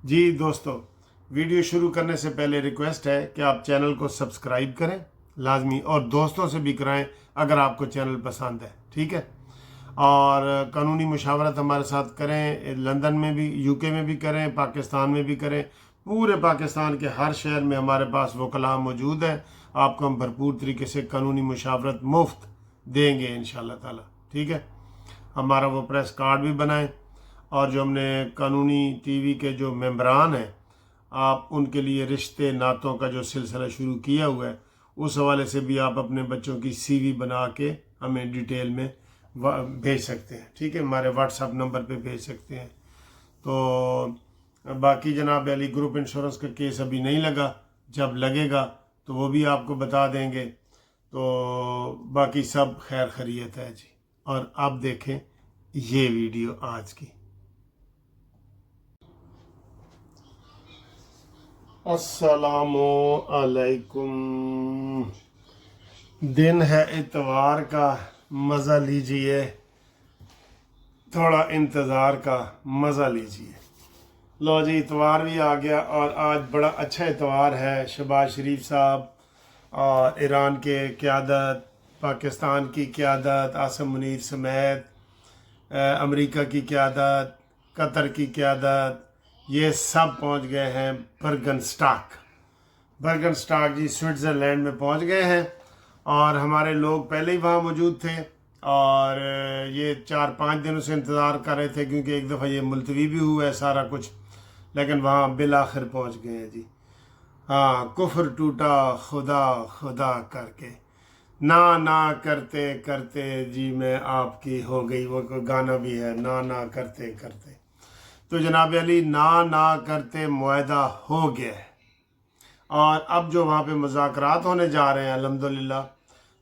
جی دوستو، ویڈیو شروع کرنے سے پہلے ریکویسٹ ہے کہ آپ چینل کو سبسکرائب کریں لازمی، اور دوستوں سے بھی کرائیں اگر آپ کو چینل پسند ہے، ٹھیک ہے۔ اور قانونی مشاورت ہمارے ساتھ کریں، لندن میں بھی، یو کے میں بھی کریں، پاکستان میں بھی کریں، پورے پاکستان کے ہر شہر میں ہمارے پاس وکلاء موجود ہیں۔ آپ کو ہم بھرپور طریقے سے قانونی مشاورت مفت دیں گے انشاءاللہ تعالی، ٹھیک ہے۔ ہمارا وہ پریس کارڈ بھی بنائیں، اور جو ہم نے قانونی ٹی وی کے جو ممبران ہیں، آپ ان کے لیے رشتے ناتوں کا جو سلسلہ شروع کیا ہوا ہے، اس حوالے سے بھی آپ اپنے بچوں کی سی وی بنا کے ہمیں ڈیٹیل میں بھیج سکتے ہیں، ٹھیک ہے۔ ہمارے واٹس ایپ نمبر پہ بھیج سکتے ہیں۔ تو باقی جناب علی گروپ انشورنس کا کیس ابھی نہیں لگا، جب لگے گا تو وہ بھی آپ کو بتا دیں گے۔ تو باقی سب خیر خیریت ہے جی۔ اور اب دیکھیں یہ ویڈیو آج کی۔ السلام علیکم۔ دن ہے اتوار کا، مزہ لیجئے، تھوڑا انتظار کا مزہ لیجئے۔ لو جی، اتوار بھی آ گیا، اور آج بڑا اچھا اتوار ہے۔ شہباز شریف صاحب اور ایران کے قیادت، پاکستان کی قیادت، عاصم منیر سمیت، امریکہ کی قیادت، قطر کی قیادت، یہ سب پہنچ گئے ہیں برگن سٹاک جی، سوئٹزرلینڈ میں پہنچ گئے ہیں۔ اور ہمارے لوگ پہلے ہی وہاں موجود تھے، اور یہ 4-5 دنوں سے انتظار کر رہے تھے، کیونکہ ایک دفعہ یہ ملتوی بھی ہوا ہے سارا کچھ، لیکن وہاں بالآخر پہنچ گئے ہیں جی۔ ہاں، کفر ٹوٹا خدا خدا کر کے، نہ کرتے کرتے جی میں آپ کی ہو گئی، وہ کوئی گانا بھی ہے، نہ کرتے کرتے۔ تو جناب علی، نہ کرتے معاہدہ ہو گیا ہے، اور اب جو وہاں پہ مذاکرات ہونے جا رہے ہیں الحمدللہ،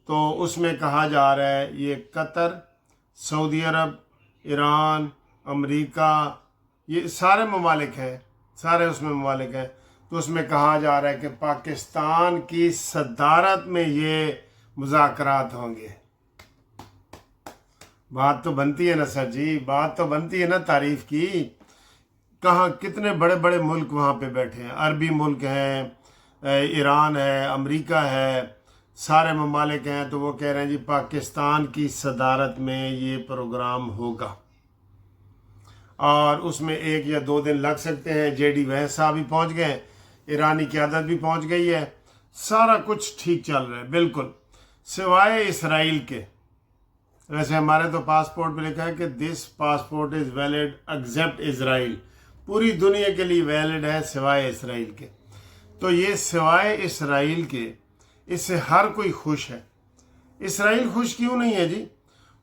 تو اس میں کہا جا رہا ہے یہ قطر، سعودی عرب، ایران، امریکہ، یہ سارے ممالک ہیں، سارے اس میں ممالک ہیں۔ تو اس میں کہا جا رہا ہے کہ پاکستان کی صدارت میں یہ مذاکرات ہوں گے۔ بات تو بنتی ہے نا سر جی، بات تو بنتی ہے نا تعریف کی۔ کہاں کتنے بڑے بڑے ملک وہاں پہ بیٹھے ہیں، عربی ملک ہیں، ایران ہے، امریکہ ہے، سارے ممالک ہیں۔ تو وہ کہہ رہے ہیں جی پاکستان کی صدارت میں یہ پروگرام ہوگا، اور اس میں 1 یا 2 دن لگ سکتے ہیں۔ جے ڈی وینس صاحب بھی پہنچ گئے، ایرانی قیادت بھی پہنچ گئی ہے، سارا کچھ ٹھیک چل رہا ہے بالکل، سوائے اسرائیل کے۔ ویسے ہمارے تو پاسپورٹ پہ لکھا ہے کہ دس پاسپورٹ از ویلڈ ایگزیپٹ اسرائیل، پوری دنیا کے لیے ویلڈ ہے سوائے اسرائیل کے۔ تو یہ سوائے اسرائیل کے، اس سے ہر کوئی خوش ہے۔ اسرائیل خوش کیوں نہیں ہے جی؟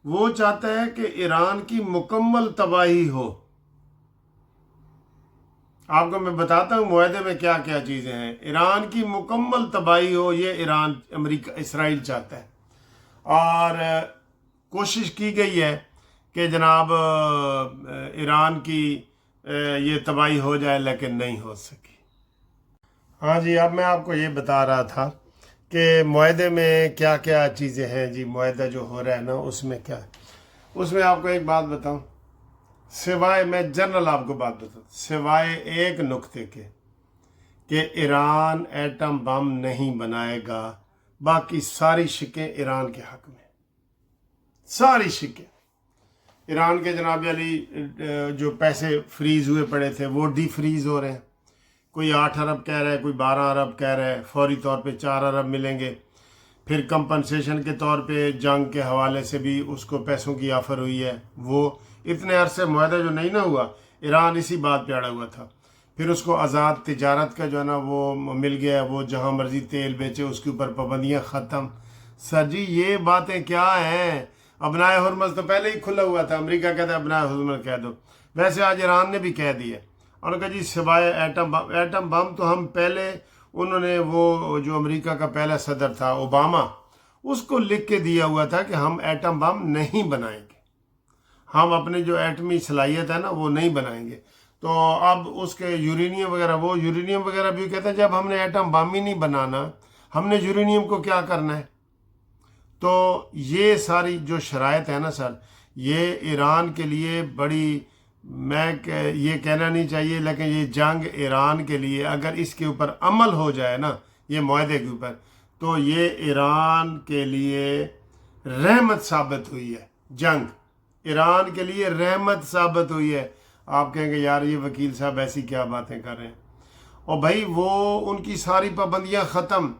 وہ چاہتا ہے کہ ایران کی مکمل تباہی ہو۔ آپ کو میں بتاتا ہوں معاہدے میں کیا کیا چیزیں ہیں۔ ایران کی مکمل تباہی ہو، یہ اسرائیل چاہتا ہے، اور کوشش کی گئی ہے کہ جناب ایران کی یہ تباہی ہو جائے، لیکن نہیں ہو سکی۔ ہاں جی، اب میں آپ کو یہ بتا رہا تھا کہ معاہدے میں کیا کیا چیزیں ہیں جی۔ معاہدہ جو ہو رہا ہے نا، اس میں کیا ہے، اس میں آپ کو ایک بات بتاؤں، سوائے، میں جنرل آپ کو بات بتاؤں، سوائے ایک نقطے کے کہ ایران ایٹم بم نہیں بنائے گا، باقی ساری شکیں ایران کے حق میں، ساری شکیں۔ ایران کے جناب علی جو پیسے فریز ہوئے پڑے تھے، وہ ڈی فریز ہو رہے ہیں۔ کوئی 8 ارب کہہ رہا ہے، کوئی 12 ارب کہہ رہا ہے، فوری طور پہ 4 ارب ملیں گے۔ پھر کمپنسیشن کے طور پہ جنگ کے حوالے سے بھی اس کو پیسوں کی آفر ہوئی ہے۔ وہ اتنے عرصے معاہدہ جو نہیں نہ ہوا، ایران اسی بات پہ اڑا ہوا تھا۔ پھر اس کو آزاد تجارت کا جو ہے نا وہ مل گیا، وہ جہاں مرضی تیل بیچے، اس کے اوپر پابندیاں ختم۔ سر جی یہ باتیں کیا ہیں؟ ابنائے حرمز تو پہلے ہی کھلا ہوا تھا، امریکہ کہتا ہے ابنائے حرمز کہہ دو۔ ویسے آج ایران نے بھی کہہ دیا، اور کہا جی سوائے ایٹم بم تو ہم پہلے، انہوں نے وہ جو امریکہ کا پہلا صدر تھا اوباما، اس کو لکھ کے دیا ہوا تھا کہ ہم ایٹم بم نہیں بنائیں گے، ہم اپنے جو ایٹمی صلاحیت ہے نا وہ نہیں بنائیں گے۔ تو اب اس کے یورینیم وغیرہ بھی کہتے ہیں جب ہم نے ایٹم بم ہی نہیں بنانا، ہم نے یورینیم کو کیا کرنا ہے؟ تو یہ ساری جو شرائط ہے نا سر، یہ ایران کے لیے بڑی یہ کہنا نہیں چاہیے، لیکن یہ جنگ ایران کے لیے اگر اس کے اوپر عمل ہو جائے نا، یہ معاہدے کے اوپر، تو یہ ایران کے لیے رحمت ثابت ہوئی ہے۔ جنگ ایران کے لیے رحمت ثابت ہوئی ہے۔ آپ کہیں گے یار یہ وکیل صاحب ایسی کیا باتیں کر رہے ہیں؟ اور بھائی وہ ان کی ساری پابندیاں ختم،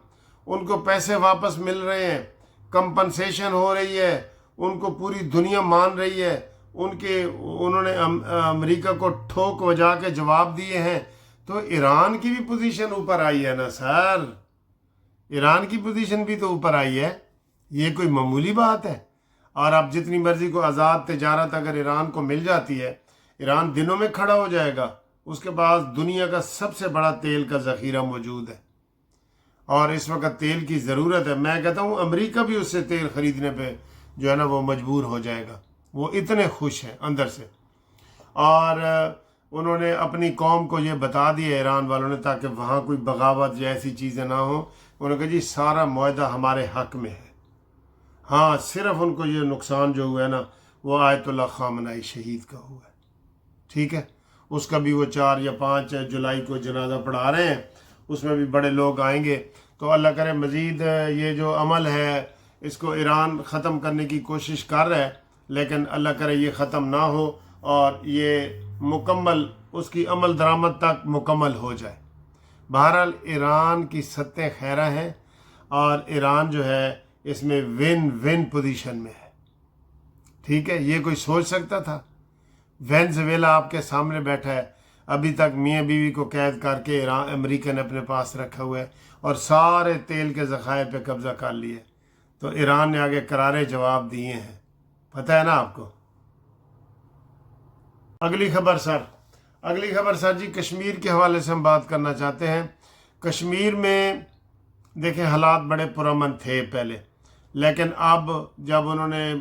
ان کو پیسے واپس مل رہے ہیں، کمپنسیشن ہو رہی ہے، ان کو پوری دنیا مان رہی ہے، انہوں نے امریکہ کو ٹھوک وجا کے جواب دیے ہیں، تو ایران کی بھی پوزیشن اوپر آئی ہے نا سر، ایران کی پوزیشن بھی تو اوپر آئی ہے۔ یہ کوئی معمولی بات ہے؟ اور اب جتنی مرضی کو آزاد تجارت اگر ایران کو مل جاتی ہے، ایران دنوں میں کھڑا ہو جائے گا، اس کے پاس دنیا کا سب سے بڑا تیل کا ذخیرہ موجود ہے، اور اس وقت تیل کی ضرورت ہے۔ میں کہتا ہوں امریکہ بھی اس سے تیل خریدنے پہ جو ہے نا وہ مجبور ہو جائے گا، وہ اتنے خوش ہیں اندر سے۔ اور انہوں نے اپنی قوم کو یہ بتا دیا ایران والوں نے، تاکہ وہاں کوئی بغاوت جیسی چیزیں نہ ہوں، انہوں نے کہا جی سارا معاہدہ ہمارے حق میں ہے۔ ہاں صرف ان کو یہ نقصان جو ہوا ہے نا وہ آیت اللہ خامنائی شہید کا ہوا ہے، ٹھیک ہے؟ اس کا بھی وہ 4 یا 5 جولائی کو جنازہ پڑھا رہے ہیں، اس میں بھی بڑے لوگ آئیں گے۔ تو اللہ کرے مزید یہ جو عمل ہے اس کو ایران ختم کرنے کی کوشش کر رہا ہے، لیکن اللہ کرے یہ ختم نہ ہو اور یہ مکمل اس کی عمل درآمد تک مکمل ہو جائے۔ بہرحال ایران کی ستیں خیرہ ہیں، اور ایران جو ہے اس میں ون ون پوزیشن میں ہے، ٹھیک ہے؟ یہ کوئی سوچ سکتا تھا؟ وینزویلا آپ کے سامنے بیٹھا ہے، ابھی تک میاں بیوی کو قید کر کے امریکہ نے اپنے پاس رکھا ہوا ہے، اور سارے تیل کے ذخائر پہ قبضہ کر لیے، تو ایران نے آگے کرارے جواب دیے ہیں، پتہ ہے نا آپ کو۔ اگلی خبر سر جی کشمیر کے حوالے سے ہم بات کرنا چاہتے ہیں۔ کشمیر میں دیکھیں حالات بڑے پرامن تھے پہلے، لیکن اب جب انہوں نے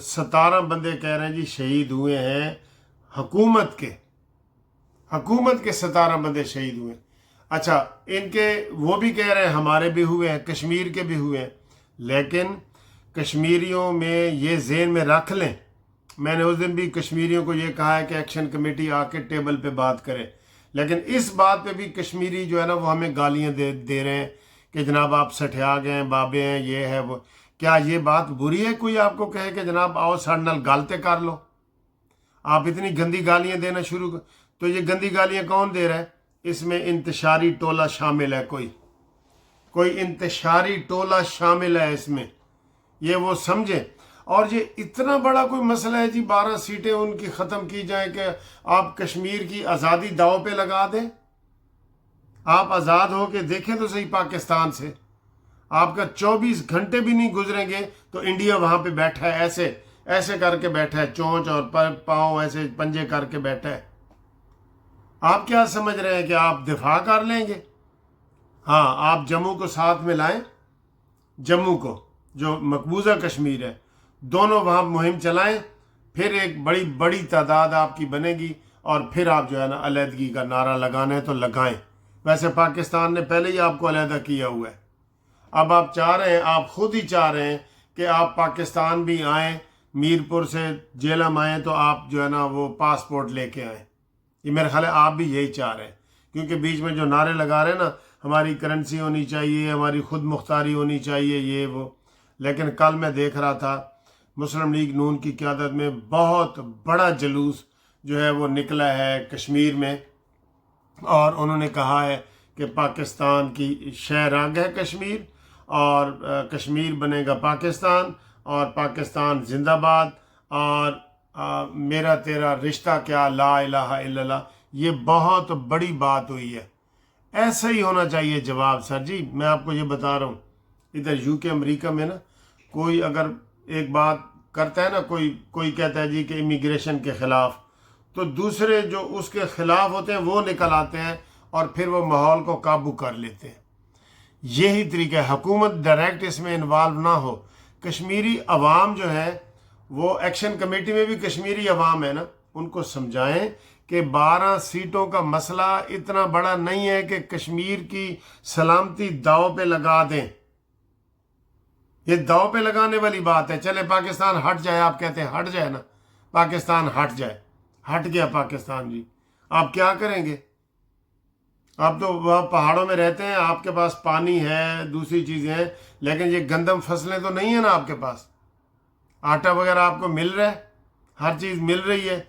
17 بندے کہہ رہے ہیں جی شہید ہوئے ہیں، حکومت کے 17 بندے شہید ہوئے ہیں۔ اچھا ان کے وہ بھی کہہ رہے ہیں ہمارے بھی ہوئے ہیں، کشمیر کے بھی ہوئے ہیں، لیکن کشمیریوں میں یہ ذہن میں رکھ لیں، میں نے اس دن بھی کشمیریوں کو یہ کہا ہے کہ ایکشن کمیٹی آ کے ٹیبل پہ بات کرے، لیکن اس بات پہ بھی کشمیری جو ہے نا وہ ہمیں گالیاں دے رہے ہیں کہ جناب آپ سٹھیا گئے ہیں، بابے ہیں، یہ ہے وہ۔ کیا یہ بات بری ہے کوئی آپ کو کہے کہ جناب آؤ ساڑھے نال گالتے کر لو؟ آپ اتنی گندی گالیاں دینا شروع کر، تو یہ گندی گالیاں کون دے رہا ہے؟ اس میں انتشاری ٹولہ شامل ہے، کوئی انتشاری ٹولہ شامل ہے اس میں، یہ وہ سمجھیں۔ اور یہ اتنا بڑا کوئی مسئلہ ہے جی 12 سیٹیں ان کی ختم کی جائیں کہ آپ کشمیر کی آزادی داؤ پہ لگا دیں؟ آپ آزاد ہو کے دیکھیں تو صحیح پاکستان سے، آپ کا 24 گھنٹے بھی نہیں گزریں گے تو انڈیا وہاں پہ بیٹھا ہے، ایسے کر کے بیٹھا ہے، چونچ اور پاؤں ایسے پنجے کر کے بیٹھا ہے۔ آپ کیا سمجھ رہے ہیں کہ آپ دفاع کر لیں گے؟ ہاں آپ جموں کو ساتھ میں لائیں، جموں کو جو مقبوضہ کشمیر ہے، دونوں وہاں مہم چلائیں، پھر ایک بڑی تعداد آپ کی بنے گی، اور پھر آپ جو ہے نا علیحدگی کا نعرہ لگانا ہے تو لگائیں۔ ویسے پاکستان نے پہلے ہی آپ کو علیحدہ کیا ہوا ہے، اب آپ چاہ رہے ہیں، آپ خود ہی چاہ رہے ہیں کہ آپ پاکستان بھی آئیں، میرپور سے جیلم آئیں تو آپ جو ہے نا وہ پاسپورٹ لے کے آئیں۔ یہ میرے خیال ہے آپ بھی یہی چاہ رہے ہیں، کیونکہ بیچ میں جو نعرے لگا رہے ہیں نا، ہماری کرنسی ہونی چاہیے، ہماری خود مختاری ہونی چاہیے، یہ وہ۔ لیکن کل میں دیکھ رہا تھا مسلم لیگ نون کی قیادت میں بہت بڑا جلوس جو ہے وہ نکلا ہے کشمیر میں، اور انہوں نے کہا ہے کہ پاکستان کی شہ رنگ ہے کشمیر، اور کشمیر بنے گا پاکستان، اور پاکستان زندہ باد، اور میرا تیرا رشتہ کیا، لا الہ الا اللہ۔ یہ بہت بڑی بات ہوئی ہے، ایسا ہی ہونا چاہیے جواب سر جی۔ میں آپ کو یہ بتا رہا ہوں، ادھر یو کے امریکہ میں نا کوئی اگر ایک بات کرتا ہے نا، کوئی کہتا ہے جی کہ امیگریشن کے خلاف، تو دوسرے جو اس کے خلاف ہوتے ہیں وہ نکل آتے ہیں اور پھر وہ ماحول کو قابو کر لیتے ہیں۔ یہی طریقہ ہے، حکومت ڈائریکٹ اس میں انوالو نہ ہو، کشمیری عوام جو ہے وہ ایکشن کمیٹی میں بھی کشمیری عوام ہے نا، ان کو سمجھائیں کہ 12 سیٹوں کا مسئلہ اتنا بڑا نہیں ہے کہ کشمیر کی سلامتی داؤ پہ لگا دیں۔ یہ داؤ پہ لگانے والی بات ہے۔ چلے پاکستان ہٹ جائے، آپ کہتے ہیں ہٹ جائے نا، پاکستان ہٹ جائے، ہٹ گیا پاکستان جی، آپ کیا کریں گے؟ آپ تو وہاں پہاڑوں میں رہتے ہیں، آپ کے پاس پانی ہے، دوسری چیزیں ہیں، لیکن یہ گندم فصلیں تو نہیں ہیں نا آپ کے پاس، آٹا وغیرہ آپ کو مل رہا ہے، ہر چیز مل رہی ہے۔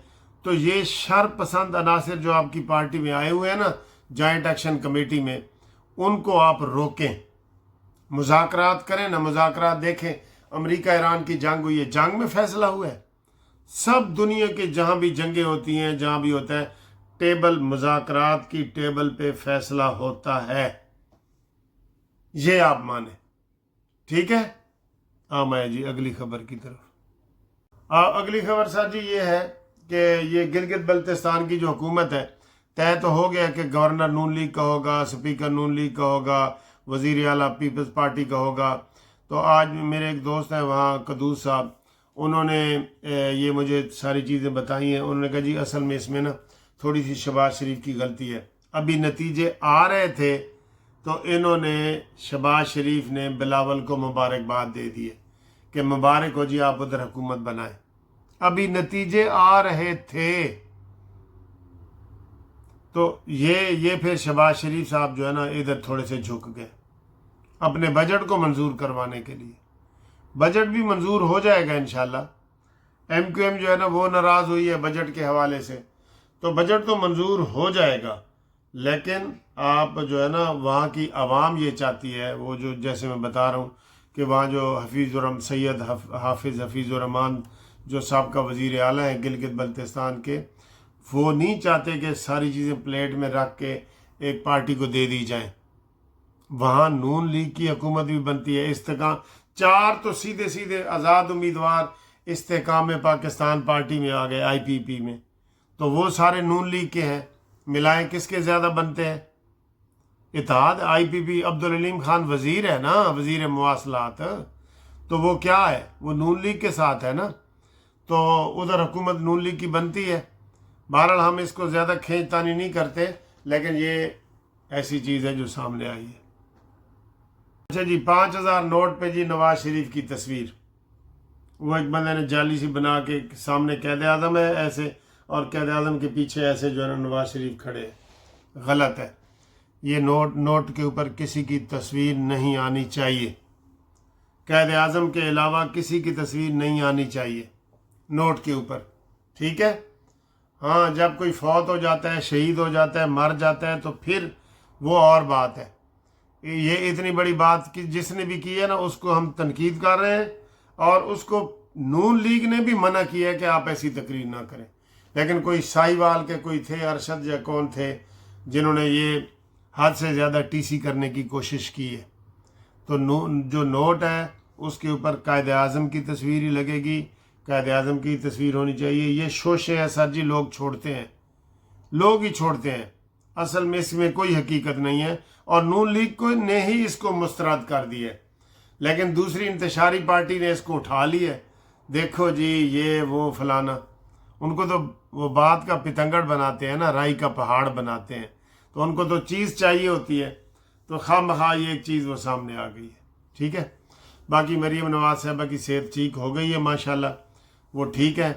تو یہ شر پسند عناصر جو آپ کی پارٹی میں آئے ہوئے ہیں نا، جوائنٹ ایکشن کمیٹی میں، ان کو آپ روکیں، مذاکرات کریں نا، مذاکرات دیکھیں۔ امریکہ ایران کی جنگ ہوئی ہے، جنگ میں فیصلہ ہوا ہے۔ سب دنیا کے جہاں بھی جنگیں ہوتی ہیں، جہاں بھی ہوتا ہے، ٹیبل مذاکرات کی ٹیبل پہ فیصلہ ہوتا ہے، یہ آپ مانیں، ٹھیک ہے؟ میں جی اگلی خبر کی طرف۔ اگلی خبر سر جی یہ ہے کہ یہ گلگت بلتستان کی جو حکومت ہے، طے تو ہو گیا کہ گورنر نون لیگ کا ہوگا، سپیکر نون لیگ کا ہوگا، وزیر اعلیٰ پیپلز پارٹی کا ہوگا۔ تو آج میرے ایک دوست ہیں وہاں قدوس صاحب، انہوں نے یہ مجھے ساری چیزیں بتائی ہیں۔ انہوں نے کہا جی اصل میں اس میں نا تھوڑی سی شہباز شریف کی غلطی ہے، ابھی نتیجے آ رہے تھے تو انہوں نے شہباز شریف نے بلاول کو مبارکباد دے دی ہے کہ مبارک ہو جی، آپ ادھر حکومت بنائیں، ابھی نتیجے آ رہے تھے۔ تو یہ پھر شہباز شریف صاحب جو ہے نا ادھر تھوڑے سے جھک گئے اپنے بجٹ کو منظور کروانے کے لیے۔ بجٹ بھی منظور ہو جائے گا انشاءاللہ۔ ایم کیو ایم جو ہے نا وہ ناراض ہوئی ہے بجٹ کے حوالے سے، تو بجٹ تو منظور ہو جائے گا، لیکن آپ جو ہے نا وہاں کی عوام یہ چاہتی ہے، وہ جو جیسے میں بتا رہا ہوں کہ وہاں جو سید حافظ حفیظ الرحمان جو سابقہ وزیر اعلیٰ ہیں گلگت بلتستان کے، وہ نہیں چاہتے کہ ساری چیزیں پلیٹ میں رکھ کے ایک پارٹی کو دے دی جائیں۔ وہاں نون لیگ کی حکومت بھی بنتی ہے، استحکام 4 تو سیدھے آزاد امیدوار استحکام پاکستان پارٹی میں آ گئے، آئی پی پی میں، تو وہ سارے نون لیگ کے ہیں، ملائیں کس کے زیادہ بنتے ہیں؟ اتحاد آئی پی پی، عبدالعلیم خان وزیر ہے نا، وزیر مواصلات، تو وہ کیا ہے؟ وہ نون لیگ کے ساتھ ہے نا، تو ادھر حکومت نون لیگ کی بنتی ہے۔ بہرحال ہم اس کو زیادہ کھینچ تانی نہیں کرتے، لیکن یہ ایسی چیز ہے جو سامنے آئی ہے۔ اچھا جی، 5000 نوٹ پہ جی نواز شریف کی تصویر، وہ ایک بندے نے جعلی سی بنا کے سامنے قائد اعظم ہے ایسے، اور قائد اعظم کے پیچھے ایسے جو ہے نا نواز شریف کھڑے ہیں، غلط ہے۔ یہ نوٹ کے اوپر کسی کی تصویر نہیں آنی چاہیے، قائد اعظم کے علاوہ کسی کی تصویر نہیں آنی چاہیے نوٹ کے اوپر، ٹھیک ہے؟ ہاں، جب کوئی فوت ہو جاتا ہے، شہید ہو جاتا ہے، مر جاتا ہے، تو پھر وہ اور بات ہے۔ یہ اتنی بڑی بات کہ جس نے بھی کی ہے نا اس کو ہم تنقید کر رہے ہیں، اور اس کو نون لیگ نے بھی منع کیا ہے کہ آپ ایسی تقریر نہ کریں، لیکن کوئی ساہیوال کے کوئی تھے، ارشد یا کون تھے، جنہوں نے یہ حد سے زیادہ ٹی سی کرنے کی کوشش کی ہے۔ تو جو نوٹ ہے اس کے اوپر قائد اعظم کی تصویر ہی لگے گی، قائد اعظم کی تصویر ہونی چاہیے۔ یہ شوشے ہیں سر جی، لوگ چھوڑتے ہیں، لوگ ہی چھوڑتے ہیں، اصل میں اس میں کوئی حقیقت نہیں ہے، اور نون لیگ نے ہی اس کو مسترد کر دیا ہے، لیکن دوسری انتشاری پارٹی نے اس کو اٹھا لی ہے، دیکھو جی یہ وہ فلانا، ان کو تو وہ بات کا پتنگڑ بناتے ہیں نا، رائی کا پہاڑ بناتے ہیں، تو ان کو تو چیز چاہیے ہوتی ہے، تو خواہ مخواہ یہ ایک چیز وہ سامنے آ گئی ہے، ٹھیک ہے؟ باقی مریم نواز صاحبہ کی صحت ٹھیک ہو گئی ہے ماشاءاللہ، وہ ٹھیک ہے۔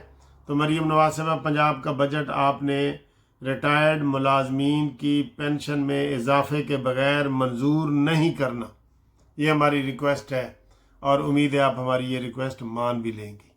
تو مریم نواز صاحبہ، پنجاب کا بجٹ آپ نے ریٹائرڈ ملازمین کی پینشن میں اضافے کے بغیر منظور نہیں کرنا، یہ ہماری ریکویسٹ ہے، اور امید ہے آپ ہماری یہ ریکویسٹ مان بھی لیں گی۔